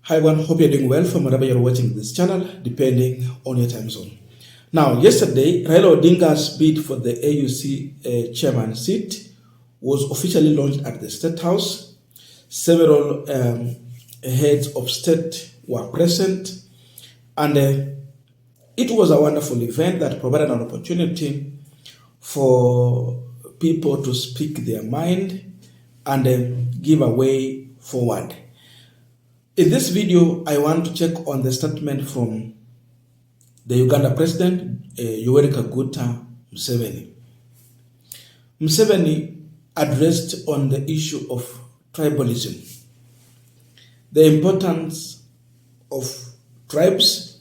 Hi everyone, hope you're doing well from wherever you're watching this channel, depending on your time zone. Now, yesterday, Raila Odinga's bid for the AUC chairman seat was officially launched at the State House. Several heads of state were present, and it was a wonderful event that provided an opportunity for people to speak their mind and give a way forward. In this video, I want to check on the statement from the Uganda President, Yoweri Kaguta Museveni. Museveni addressed on the issue of tribalism, the importance of tribes,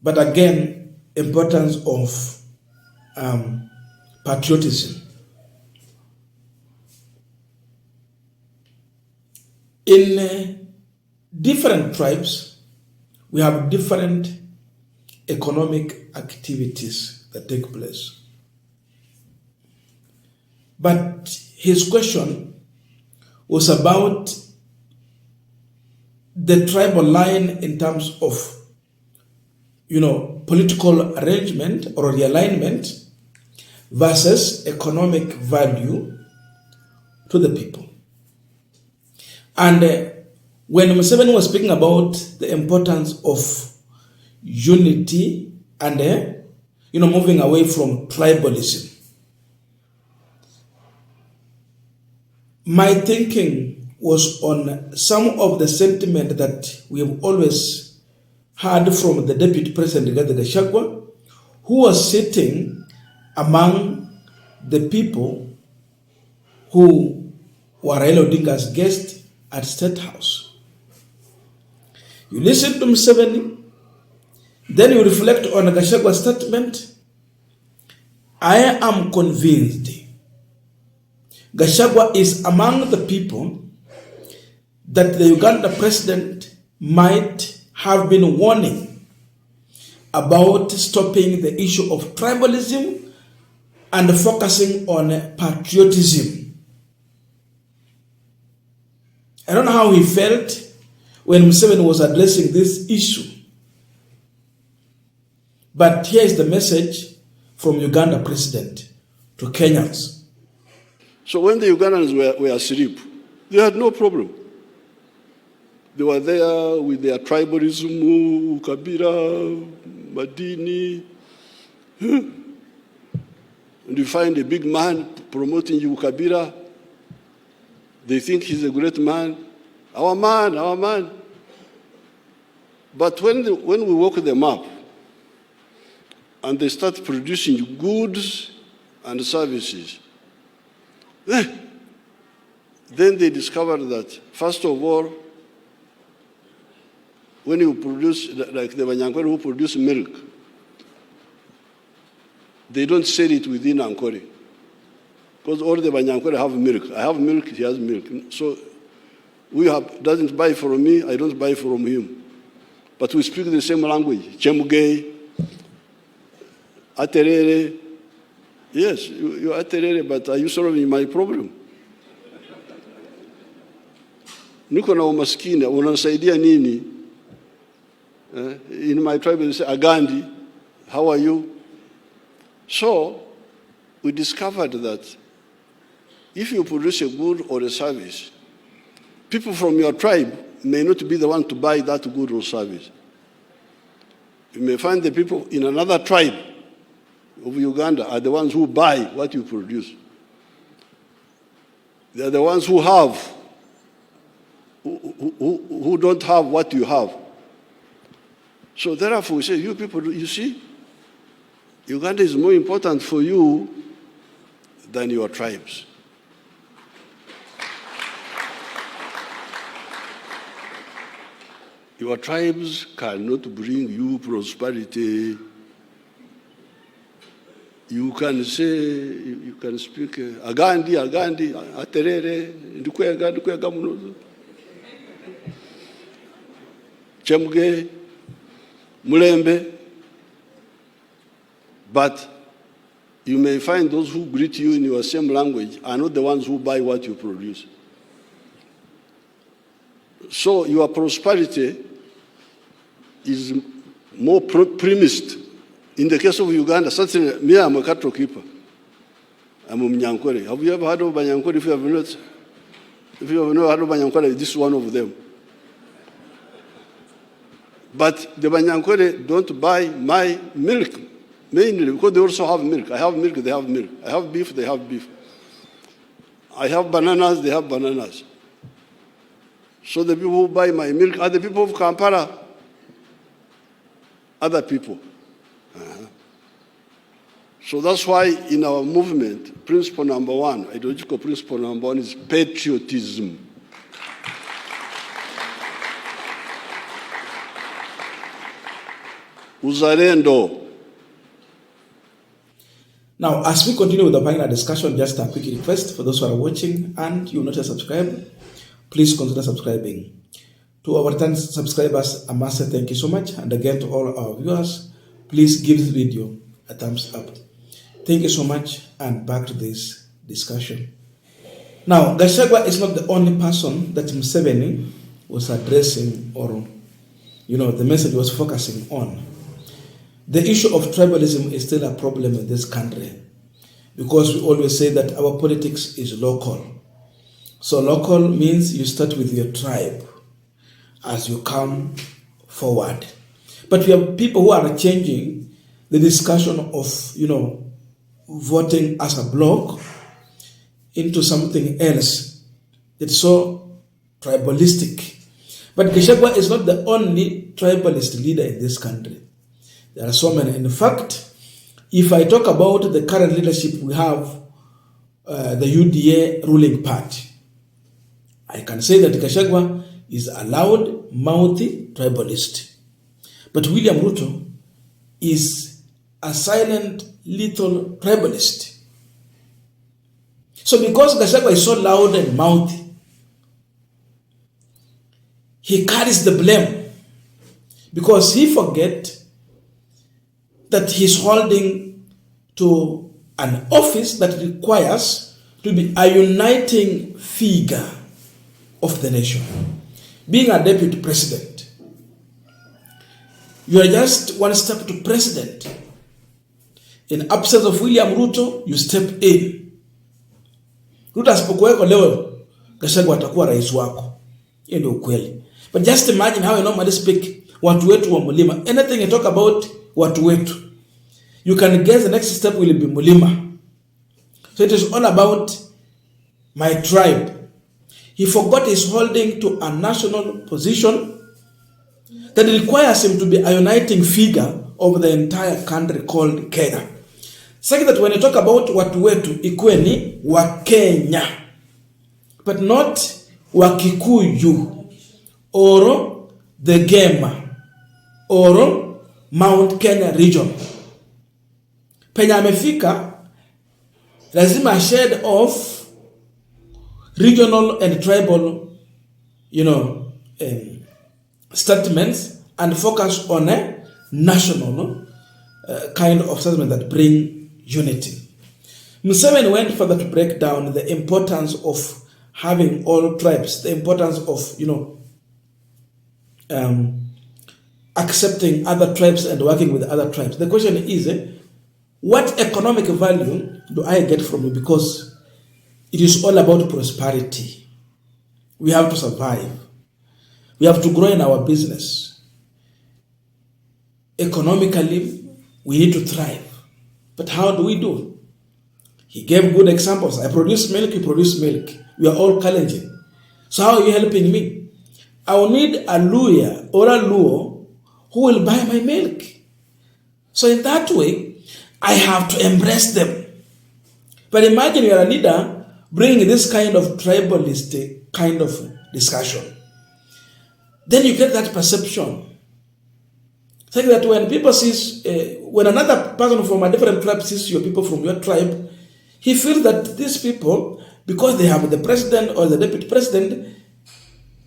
but again, importance of patriotism. In different tribes, we have different economic activities that take place. But his question was about the tribal line in terms of, political arrangement or realignment versus economic value to the people. And when Museveni was speaking about the importance of unity and, moving away from tribalism, my thinking was on some of the sentiment that we have always heard from the Deputy President, Gachagwa, who was sitting among the people who were Raila Odinga's guests at State House. You listen to Museveni, then you reflect on Gachagwa's statement. I am convinced Gachagwa is among the people that the Uganda president might have been warning about stopping the issue of tribalism and focusing on patriotism. I don't know how he felt when Museveni was addressing this issue. But here is the message from Uganda president to Kenyans. So when the Ugandans were asleep, they had no problem. They were there with their tribalism, Kabira, Madini. And you find a big man promoting Kabira. They think he's a great man. Our man, our man. But when we walk them up and they start producing goods and services, then they discover that, first of all, when you produce, like the Banyankore who produce milk, they don't sell it within Ankore. Because all the Banyankore have milk. I have milk, he has milk. So doesn't buy from me, I don't buy from him. But we speak the same language. Chemuge, Aterere. Yes, you Aterere, but are you solving my problem? Niko na umaskini, unasaidia nini? In my tribe, they say, Agandi, how are you? So, we discovered that if you produce a good or a service, people from your tribe may not be the one to buy that good or service. You may find the people in another tribe of Uganda are the ones who buy what you produce. They are the ones who have, who don't have what you have. So therefore we say, you people, you see, Uganda is more important for you than your tribes. Your tribes cannot bring you prosperity. You can say, you can speak, Agandi, Aterere, Ndukwega Munozo, Chemuge, Mulembe. But you may find those who greet you in your same language are not the ones who buy what you produce. So your prosperity is more premised. In the case of Uganda, certainly, me, I'm a cattle keeper. I'm a Mnyankore. Have you ever heard of Banyankore? If you have not heard of Banyankore, this is one of them. But the Banyankore don't buy my milk, mainly because they also have milk. I have milk, they have milk. I have beef, they have beef. I have bananas, they have bananas. So the people who buy my milk are the people of Kampala, other people. So that's why in our movement, principle number one, ideological principle number one is patriotism. Uzalendo. Now, as we continue with the panel discussion, just a quick request for those who are watching and you're not yet subscribed, please consider subscribing. To our return subscribers, I must say thank you so much. And again, to all our viewers, please give this video a thumbs up. Thank you so much, and back to this discussion. Now, Gachagwa is not the only person that Museveni was addressing, or, the message was focusing on. The issue of tribalism is still a problem in this country, because we always say that our politics is local. So local means you start with your tribe as you come forward. But we have people who are changing the discussion of, voting as a bloc into something else that's so tribalistic. But Gachagwa is not the only tribalist leader in this country. There are so many. In fact, if I talk about the current leadership, we have the UDA ruling party. I can say that Gachagwa is a loud-mouthy tribalist. But William Ruto is a silent, little tribalist. So because Gachagwa is so loud and mouthy, he carries the blame because he forgets that he's holding to an office that requires to be a uniting figure of the nation. Being a deputy president, you are just one step to president. In absence of William Ruto, you step in. Ruto asipokuweko leo, Gachagwa atakuwa rais wako. Hiyo ndio ukweli. But just imagine how I normally speak, watu wetu wa Mulima. Anything you talk about, watu wetu. You can guess the next step will be Mulima. So it is all about my tribe. He forgot he's holding to a national position that requires him to be a uniting figure of the entire country called Kenya. Second, that when you talk about watu wetu, ikuwe ni wa Kenya, but not wa Kikuyu, or the Gema, or Mount Kenya region. Penye amefika, lazima shed off regional and tribal, statements and focus on a national kind of statement that bring unity. Museveni went further to break down the importance of having all tribes, the importance of, accepting other tribes and working with other tribes. The question is, what economic value do I get from it? Because it is all about prosperity. We have to survive. We have to grow in our business. Economically, we need to thrive. But how do we do? He gave good examples. I produce milk, you produce milk. We are all challenging. So how are you helping me? I will need a Luya or a Luo who will buy my milk. So in that way, I have to embrace them. But imagine you are a leader bringing this kind of tribalistic kind of discussion. Then you get that perception. It's like that when people see, when another person from a different tribe sees your people from your tribe, he feels that these people, because they have the president or the deputy president,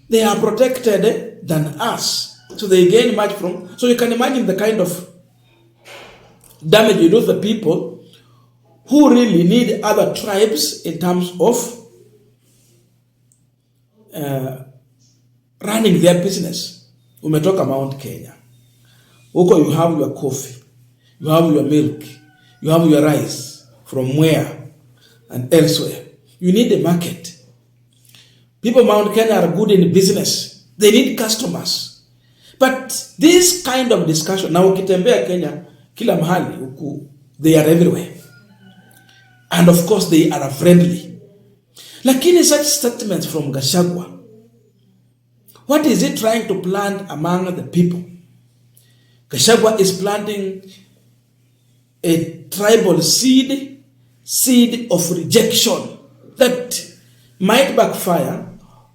they are protected than us. So they gain much from. So you can imagine the kind of damage you do to the people who really need other tribes in terms of running their business. Umetoka Mount Kenya. Huko you have your coffee, you have your milk, you have your rice from where and elsewhere. You need a market. People of Mount Kenya are good in business. They need customers. But this kind of discussion, na ukitembea Kenya, kila mahali, they are everywhere. And of course they are friendly. Lakini such statements from Gachagwa, what is he trying to plant among the people? Gachagwa is planting a tribal seed of rejection that might backfire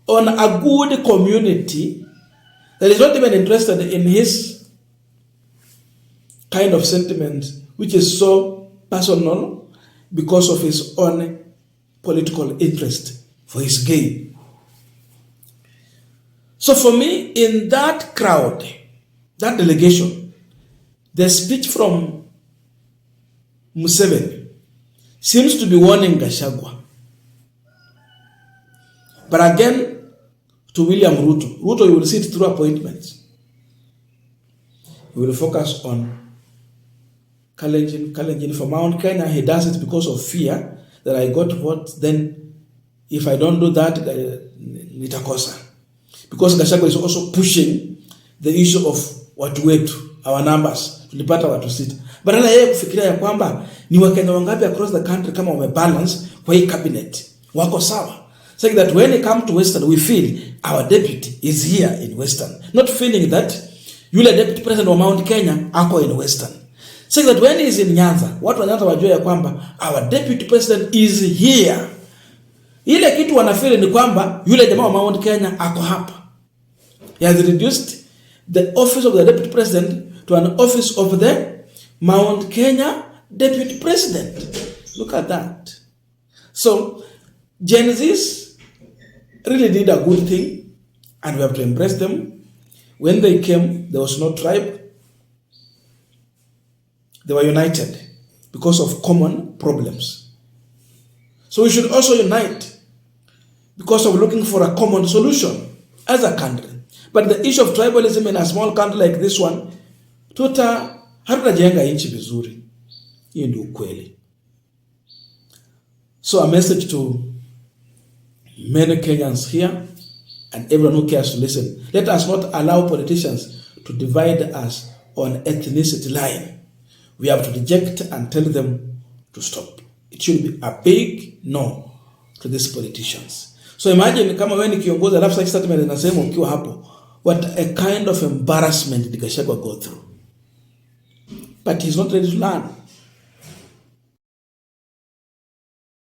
on a good community that is not even interested in his kind of sentiment, which is so personal because of his own political interest for his gain. So for me, in that crowd, that delegation, the speech from Museveni seems to be warning Gachagwa. But again, to William Ruto, you will see it through appointments. He will focus on Kalenjin for Mount Kenya. He does it because of fear that I got votes, then if I don't do that, nitakosa. Because Gachagwa is also pushing the issue of watu wetu, our numbers, tulipata watu sita. Badala yeye kufikiria ya kwamba ni Wakenya wangapi across the country kama wamebalance kwa hii cabinet, wako sawa. Saying that when it comes to Western, we feel our deputy is here in Western. Not feeling that yule deputy president wa Mount Kenya ako in Western. Saying that when he is in Nyanza, watu wa Nyanza wajua ya kwamba our deputy president is here. Ile kitu wanafeel ni kwamba yule jamaa wa Mount Kenya ako hapa. He has reduced the office of the deputy president to an office of the Mount Kenya deputy president. Look at that. So, Gen Zs really did a good thing, and we have to embrace them. When they came, there was no tribe. They were united because of common problems. So we should also unite because of looking for a common solution as a country. But the issue of tribalism in a small country like this one, hatutajenga nchi vizuri. Hiyo ndio ukweli. So a message to many Kenyans here and everyone who cares to listen. Let us not allow politicians to divide us on ethnicity line. We have to reject and tell them to stop. It should be a big no to these politicians. So imagine kama wewe ni kiongozi alafu such statement inasema ukiwa hapo, what a kind of embarrassment did Gachagwa go through. But he's not ready to learn.